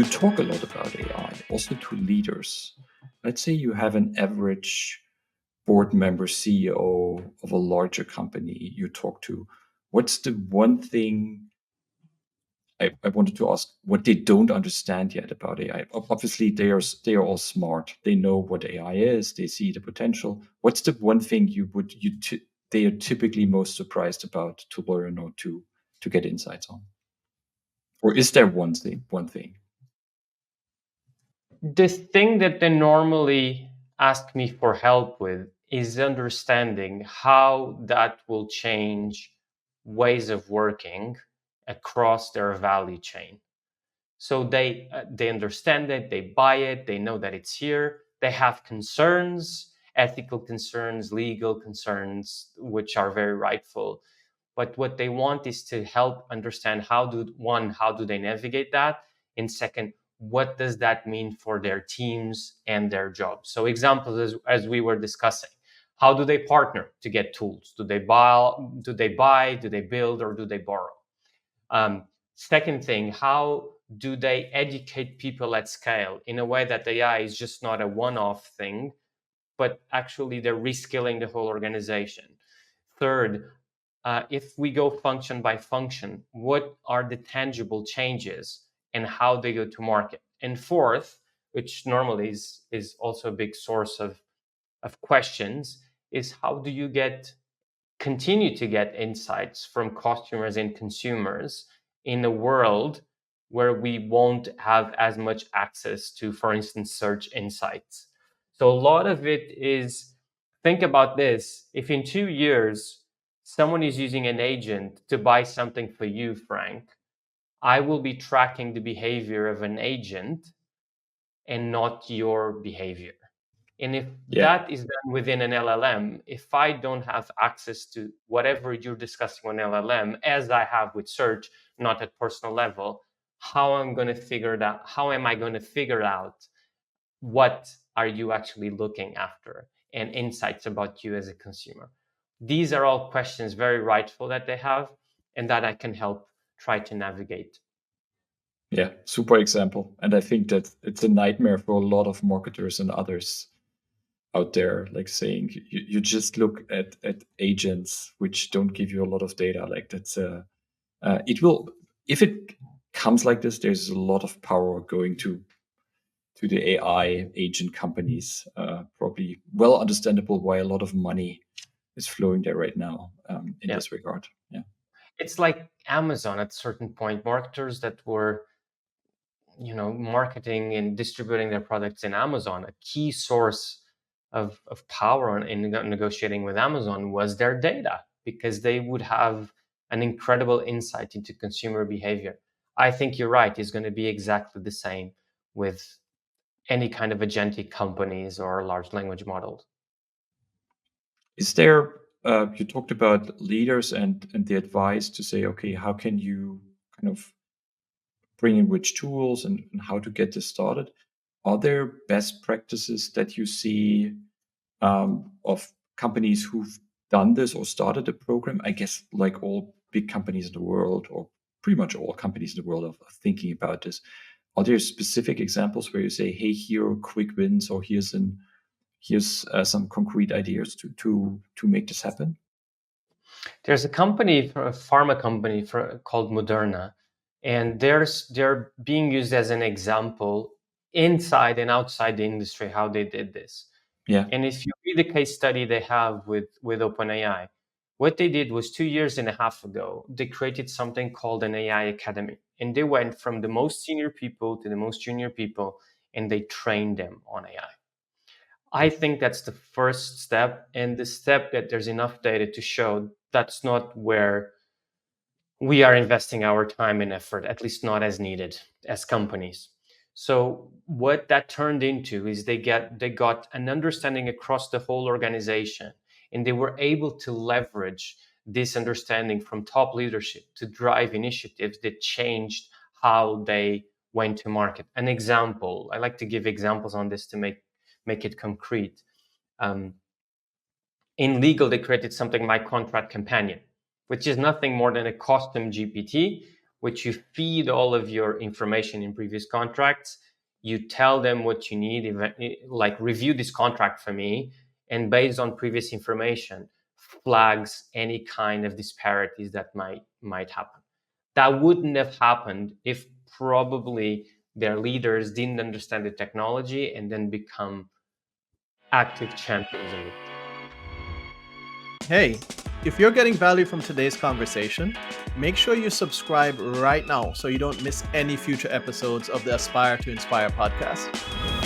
You talk a lot about AI, also to leaders. Let's say you have an average board member, CEO of a larger company you talk to. What's the one thing I wanted to ask what they don't understand yet about AI? Obviously, they are all smart. They know what AI is. They see the potential. What's the one thing they are typically most surprised about to learn or to get insights on? Or is there one thing? The thing that they normally ask me for help with is understanding how that will change ways of working across their value chain. So they understand it, they buy it, they know that it's here. They have concerns, ethical concerns, legal concerns, which are very rightful. But what they want is to help understand how do they navigate that? And second, what does that mean for their teams and their jobs? So examples as we were discussing. How do they partner to get tools? Do they buy, do they build, or do they borrow? Second thing, how do they educate people at scale in a way that AI is just not a one-off thing, but actually they're reskilling the whole organization? Third, if we go function by function, what are the tangible changes and how they go to market? And fourth, which normally is also a big source of questions, is how do you continue to get insights from customers and consumers in a world where we won't have as much access to, for instance, search insights? So a lot of it is, think about this. If in 2 years, someone is using an agent to buy something for you, Frank, I will be tracking the behavior of an agent and not your behavior. And if that is done within an LLM, if I don't have access to whatever you're discussing on LLM, as I have with search, not at personal level, how am I going to figure out what are you actually looking after and insights about you as a consumer? These are all questions very rightful that they have and that I can help try to navigate. Yeah, super example. And I think that it's a nightmare for a lot of marketers and others out there, like saying you just look at agents which don't give you a lot of data. Like that's it will, if it comes like this, there's a lot of power going to the AI agent companies. Probably well understandable why a lot of money is flowing there right now in this regard. Yeah, it's like Amazon at a certain point. Marketers that were marketing and distributing their products in Amazon, a key source of power in negotiating with Amazon was their data, because they would have an incredible insight into consumer behavior. I think you're right. It's going to be exactly the same with any kind of agentic companies or large language models. Is there, you talked about leaders and the advice to say, okay, how can you kind of bring in which tools and how to get this started? Are there best practices that you see of companies who've done this or started a program? I guess like all big companies in the world, or pretty much all companies in the world, are thinking about this. Are there specific examples where you say, hey, here are quick wins, or here's some concrete ideas to make this happen? There's a company, a pharma company called Moderna, and they're being used as an example inside and outside the industry how they did this. Yeah. And if you read the case study they have with OpenAI, what they did was 2.5 years ago, they created something called an AI Academy. And they went from the most senior people to the most junior people, and they trained them on AI. I think that's the first step, and the step that there's enough data to show that's not where we are investing our time and effort, at least not as needed as companies. So what that turned into is they got an understanding across the whole organization, and they were able to leverage this understanding from top leadership to drive initiatives that changed how they went to market. An example, I like to give examples on this to make it concrete. In legal, they created something My Contract Companion, which is nothing more than a custom GPT which you feed all of your information in previous contracts. You tell them what you need, like review this contract for me, and based on previous information, flags any kind of disparities that might happen. That wouldn't have happened if probably their leaders didn't understand the technology and then become active champions of it. Hey, if you're getting value from today's conversation, make sure you subscribe right now so you don't miss any future episodes of the Aspire to Inspire podcast.